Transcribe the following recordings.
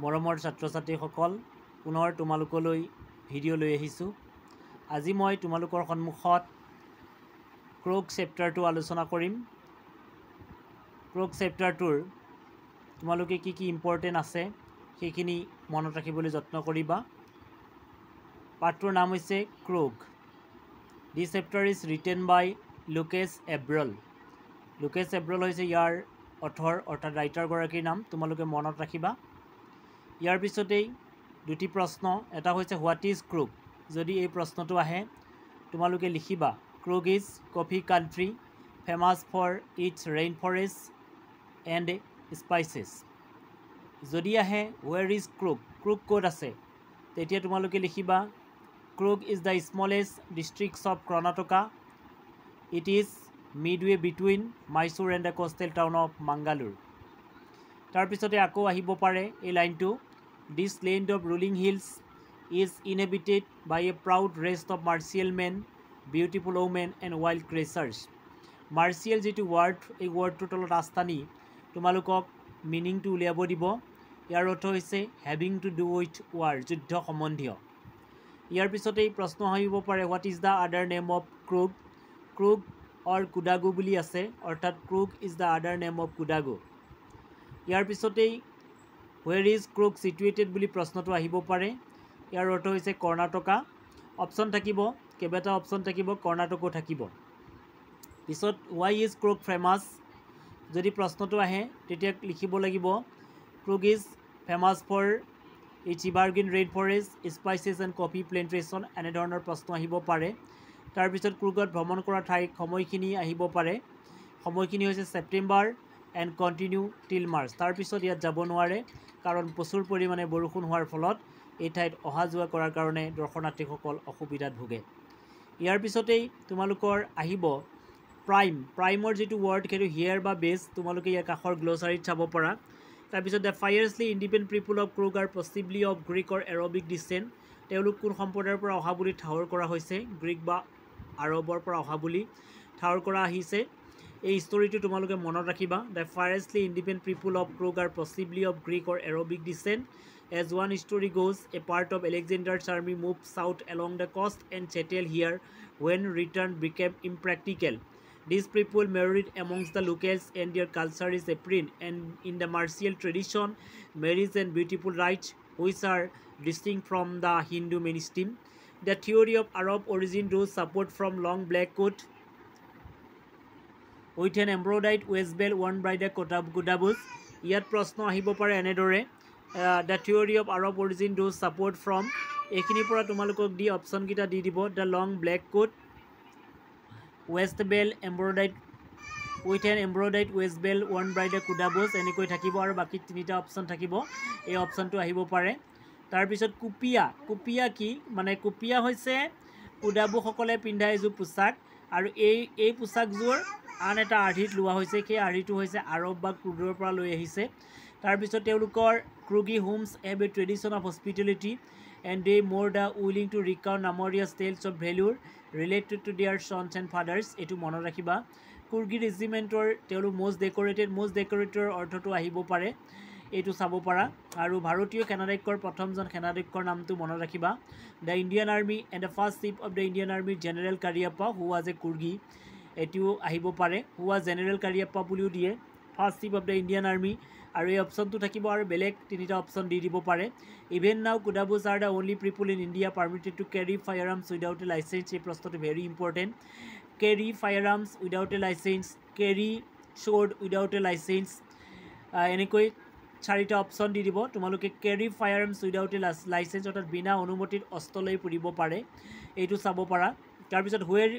মৰমৰ ছাত্ৰ-ছাত্ৰীসকল পুনৰ তোমালোকলৈ ভিডিঅ' লৈ আহিছোঁ। আজি মই তোমালোকৰ সন্মুখত ক্ৰোক চেপ্টাৰটো আলোচনা কৰিম। ক্ৰোক চেপ্টাৰটোৰ তোমালোকে কি ইম্পৰ্টেণ্ট আছে সেইখিনি মনত ৰাখিবলৈ যত্ন কৰিবা। পাঠটোৰ নাম হৈছে ক্ৰোক। দিছ চেপ্টাৰ ইজ ৰিটেন বাই লুকেছ এব্ৰল। লুকেছ এব্ৰল হৈছে ইয়াৰ অথৰ অৰ্থাৎ ৰাইটাৰগৰাকীৰ নাম, তোমালোকে মনত ৰাখিবা। ইয়াৰ পিছতেই দুটি প্ৰশ্ন, এটা হৈছে হোৱাট ইজ ক্ৰোক। যদি এই প্ৰশ্নটো আহে তোমালোকে লিখিবা Coorg is coffee country famous for its rain forest and spices. যদি আহে ৱেৰ ইজ ক্ৰোক, ক্ৰোক ক'ত আছে, তেতিয়া তোমালোকে লিখিবা Coorg is the smallest districts of Karnataka. It is midway between Mysore and the coastal town of Mangalore. তাৰপিছতে আকৌ আহিব পাৰে এই লাইনটো, this land of rolling hills is inhabited by a proud rest of martial men, beautiful women and wild creatures. Martial যিটো word, এই ৱাৰ্ডটোৰ তলত আস্থানি তোমালোকক মিনিংটো উলিয়াব দিব। ইয়াৰ অৰ্থ হৈছে having to do with war, যুদ্ধ সম্বন্ধীয়। ইয়াৰ পিছতেই প্ৰশ্ন আহিব পাৰে what is the other name of Coorg. Coorg or Kodagu বুলি আছে, অৰ্থাৎ Coorg is the other name of Kodagu. ইয়াৰ পিছতেই ৱেৰ ইজ ক্ৰোক ছিটুৱেটেড বুলি প্ৰশ্নটো আহিব পাৰে। ইয়াৰ অৰ্থ হৈছে কৰ্ণাটকা। অপশ্যন থাকিব, কেইবাটাও অপশ্যন থাকিব, কৰ্ণাটকো থাকিব। পিছত ৱাই ইজ ক্ৰোক ফেমাছ। যদি প্ৰশ্নটো আহে তেতিয়া লিখিব লাগিব Coorg is famous for its evergreen rain forest spices and coffee plantation, এনেধৰণৰ প্ৰশ্ন আহিব পাৰে। তাৰপিছত ক্ৰোকত ভ্ৰমণ কৰা ঠাই সময়খিনি আহিব পাৰে। সময়খিনি হৈছে ছেপ্টেম্বৰ এণ্ড কণ্টিনিউ টিল মাৰ্চ। তাৰপিছত ইয়াত যাব নোৱাৰে কাৰণ প্ৰচুৰ পৰিমাণে বৰষুণ হোৱাৰ ফলত এই ঠাইত অহা যোৱা কৰাৰ কাৰণে দৰ্শনাৰ্থীসকল অসুবিধাত ভোগে। ইয়াৰ পিছতেই তোমালোকৰ আহিব প্ৰাইম। প্ৰাইমৰ যিটো ৱৰ্ড সেইটো হিয়াৰ বা বেছ, তোমালোকে ইয়াৰ কাষৰ গ্লছাৰীত চাব পাৰা। তাৰপিছত the fiercely independent people of Coorg are possibly of Greek or Arabic descent. তেওঁলোক কোন সম্প্ৰদায়ৰ পৰা অহা বুলি ঠাৱৰ কৰা হৈছে, গ্ৰীক বা আৰবৰ পৰা অহা বুলি ঠাৱৰ কৰা আহিছে। এই ষ্টৰিটো তোমালোকে মনত ৰাখিবা। The fiercely independent people of Coorg are possibly of Greek or Arabic descent. As one story goes, a part of Alexander's army move south along the coast and settle here when return became impractical. These people married amongst the locals and their culture is apparent and in the martial tradition, marriage and beautiful rites which are distinct from the Hindu mainstream. The theory of Arab origin draws support from long black coat with an embroidered waistbelt worn by the Kudabus. ইয়াত প্ৰশ্ন আহিব পাৰে এনেদৰে, the theory of Arab origin does support from, এইখিনিৰ পৰা তোমালোকক দি অপশ্যনকেইটা দি দিব the long black coat, waist belt embroidered with an embroidered waist belt worn by the Kodavas, এনেকৈ থাকিব আৰু বাকী তিনিটা অপশ্যন থাকিব। এই অপশ্যনটো আহিব পাৰে। তাৰপিছত কুপিয়া। কুপিয়া কি মানে, কুপিয়া হৈছে কুডাবুসকলে পিন্ধা এযোৰ পোচাক আৰু এই পোচাকযোৰ আন এটা আৰ্হিত লোৱা হৈছে। সেই আৰ্হিটো হৈছে আৰব বা ক্ৰুডৰ পৰা লৈ আহিছে। তাৰপিছত তেওঁলোকৰ Coorgi homes have a tradition of hospitality and they more the willing to recount numerous tales of valour related to their sons and fathers. এইটো মনত ৰাখিবা। কুৰ্গী ৰেজিমেণ্টৰ তেওঁলোক মষ্ট ডেকৰেটেডৰ অৰ্থটো আহিব পাৰে, এইটো চাব পাৰা। আৰু ভাৰতীয় সেনাধ্যক্ষৰ প্ৰথমজন সেনাধ্যক্ষৰ নামটো মনত ৰাখিবা, the Indian army and the first chief of the Indian army general Kariappa who was a Coorgi, এইটোও আহিব পাৰে। হু ৱাজ জেনেৰেল কাৰিয়াপ্পা বুলিও দিয়ে, first chief of the Indian army, আৰু এই অপশ্যনটো থাকিব আৰু বেলেগ তিনিটা অপশ্যন দি দিব পাৰে। Even now Kodavas are the only people in India permitted to carry firearms without a licence. এই প্ৰশ্নটো very important. Carry firearms without a licence, carry sword without a licence, এনেকৈ চাৰিটা অপশ্যন দি দিব। তোমালোকে carry firearms without a licence অৰ্থাৎ বিনা অনুমতিত অস্ত্ৰ লৈ ফুৰিব পাৰে, এইটো চাব পাৰা। তাৰপিছত where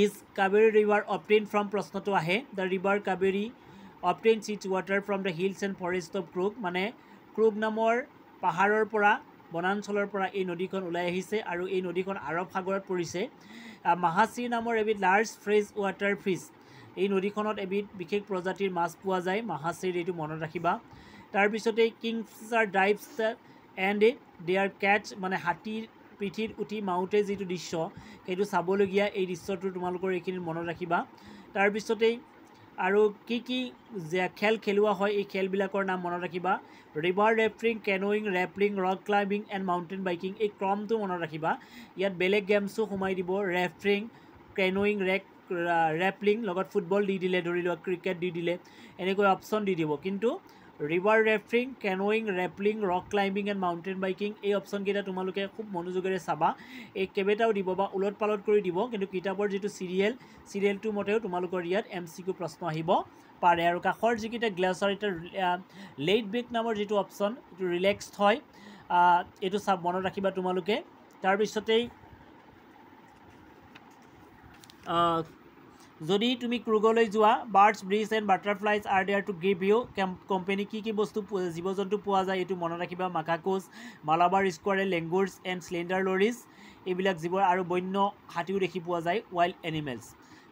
is Kaveri river obtain from, প্ৰশ্নটো আহে। The river Kaveri obtains its water from the hills and forest of Coorg, মানে ক্ৰোক নামৰ পাহাৰৰ পৰা বনাঞ্চলৰ পৰা এই নদীখন ওলাই আহিছে আৰু এই নদীখন আৰৱ সাগৰত পৰিছে। মাহাচিৰ নামৰ এবিধ লাৰ্জ ফ্ৰেছ ৱাটাৰ ফিছ, এই নদীখনত এবিধ বিশেষ প্ৰজাতিৰ মাছ পোৱা যায়, মাহাচিৰ, এইটো মনত ৰাখিবা। তাৰপিছতে কিংফিছাৰ ডাইভছ এণ্ড দেয়াৰ কেটছ, মানে হাতীৰ পিঠিত উঠি মাউতে যিটো দৃশ্য সেইটো চাবলগীয়া, এই দৃশ্যটো তোমালোকৰ এইখিনি মনত ৰাখিবা। তাৰপিছতেই আৰু কি খেল খেলোৱা হয় এই খেলবিলাকৰ নাম মনত ৰাখিবা river rafting canoeing rappelling rock climbing and mountain biking এই ক্ৰমটো মনত ৰাখিবা ইয়াত বেলেগ গেমছো সোমাই দিব ৰেফটিং কেনোয়িং ৰেপলিং লগত ফুটবল দি দিলে ধৰি লোৱা ক্ৰিকেট দি দিলে এনেকৈ অপশ্যন দি দিব কিন্তু river rafting canoeing rappelling rock climbing and mountain biking এই অপশ্যনকেইটা তোমালোকে খুব মনোযোগেৰে চাবা এই কেইবাটাও দিব বা ওলট পালট কৰি দিব কিন্তু কিতাপৰ যিটো চিৰিয়েলটোৰ মতেও তোমালোকৰ ইয়াত MCQ প্ৰশ্ন আহিব পাৰে আৰু কাষৰ যিকেইটা গ্লাছাৰী লেট বেক নামৰ যিটো অপশ্যন এইটো ৰিলেক্সড হয় এইটো মনত ৰাখিবা তোমালোকে তাৰপিছতেই যদি তুমি ক্ৰুগলৈ যোৱা birds bridge and butterflies are there to give you company কি বস্তু জীৱ জন্তু পোৱা যায় এইটো মনত ৰাখিবা মাকাকোজ মালাবাৰ স্কোৱাৰেল লেংগুৰ্ছ এণ্ড স্লেণ্ডাৰ লৰিজ এইবিলাক জীৱ আৰু বন্য হাতীও দেখি পোৱা যায় ৱাইল্ড এনিমেলছ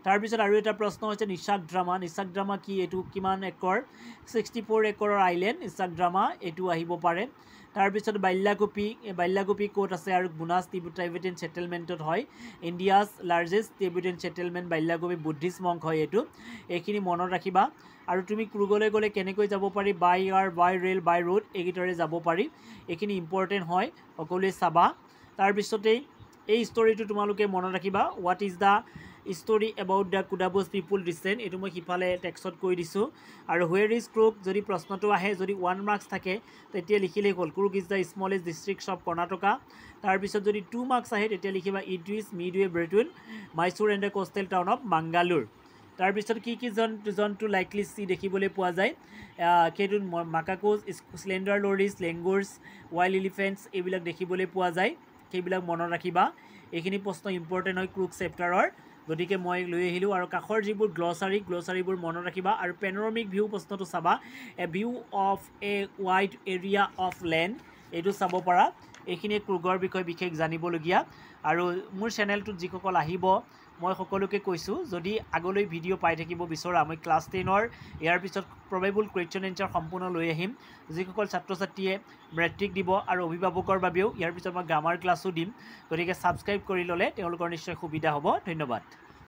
তাৰপিছত আৰু এটা প্ৰশ্ন হৈছে নিচাকড্ৰামা কি এইটো কিমান একৰ 64 একৰৰ আইলেণ্ড নিচাকড্ৰামা এইটো আহিব পাৰে তাৰপিছত বাল্যাগুপি ক'ত আছে আৰু বুনাছ টিবেটান ছেটেলমেণ্টত হয় India's largest Tibetan settlement Bylakuppe Buddhist monk হয় এইখিনি মনত ৰাখিবা আৰু তুমি ক্ৰুগলৈ গ'লে কেনেকৈ যাব পাৰি বাই এয়াৰ বাই ৰেল বাই ৰোড এইকেইটাৰে যাব পাৰি এইখিনি ইম্পৰ্টেণ্ট হয় সকলোৱে চাবা তাৰপিছতেই এই ষ্টৰিটো তোমালোকে মনত ৰাখিবা what is the story about the Kodavas people descent এইটো মই সিফালে টেক্সট কৈ দিছোঁ আৰু হুৱেৰ ইজ ক্ৰুক যদি প্ৰশ্নটো আহে যদি 1 মাৰ্কছ থাকে তেতিয়া লিখিলেই হ'ল Coorg is the smallest district of Karnataka তাৰপিছত যদি 2 মাৰ্কছ আহে তেতিয়া লিখিবা it is midway between Mysore and the coastal town of Mangalore তাৰপিছত কি জন্তু লাইকলি চি দেখিবলৈ পোৱা যায় সেইটো মাকাকোজ স্লেণ্ডাৰ লৰিজ লেংগুৰ্ছ ৱাইল্ড এলিফেণ্টছ এইবিলাক দেখিবলৈ পোৱা যায় সেইবিলাক মনত ৰাখিবা এইখিনি প্ৰশ্ন ইম্পৰ্টেণ্ট হয় ক্ৰুক চেপ্টাৰৰ গতিকে মই লৈ আহিলোঁ আৰু কাষৰ যিবোৰ গ্লছাৰীবোৰ মনত ৰাখিবা আৰু পেনোৰামিক ভিউ প্ৰশ্নটো চাবা a view of A wide area of land এইটো চাব পাৰা এইখিনি ক্ৰুগৰ বিষয়ে বিশেষ জানিবলগীয়া আৰু মোৰ চেনেলটোত যিসকল আহিব মই সকলোকে কৈছোঁ যদি আগলৈ ভিডিঅ' পাই থাকিব বিচৰা মই ক্লাছ 10ৰ ইয়াৰ পিছত প্ৰবেবল কুৱেশ্যন এনচাৰ সম্পূৰ্ণ লৈ আহিম যিসকল ছাত্ৰ ছাত্ৰীয়ে মেট্ৰিক দিব আৰু অভিভাৱকৰ বাবেও ইয়াৰ পিছত মই গ্ৰামাৰ ক্লাছো দিম গতিকে ছাবস্ক্ৰাইব কৰি ল'লে তেওঁলোকৰ নিশ্চয় সুবিধা হ'ব ধন্যবাদ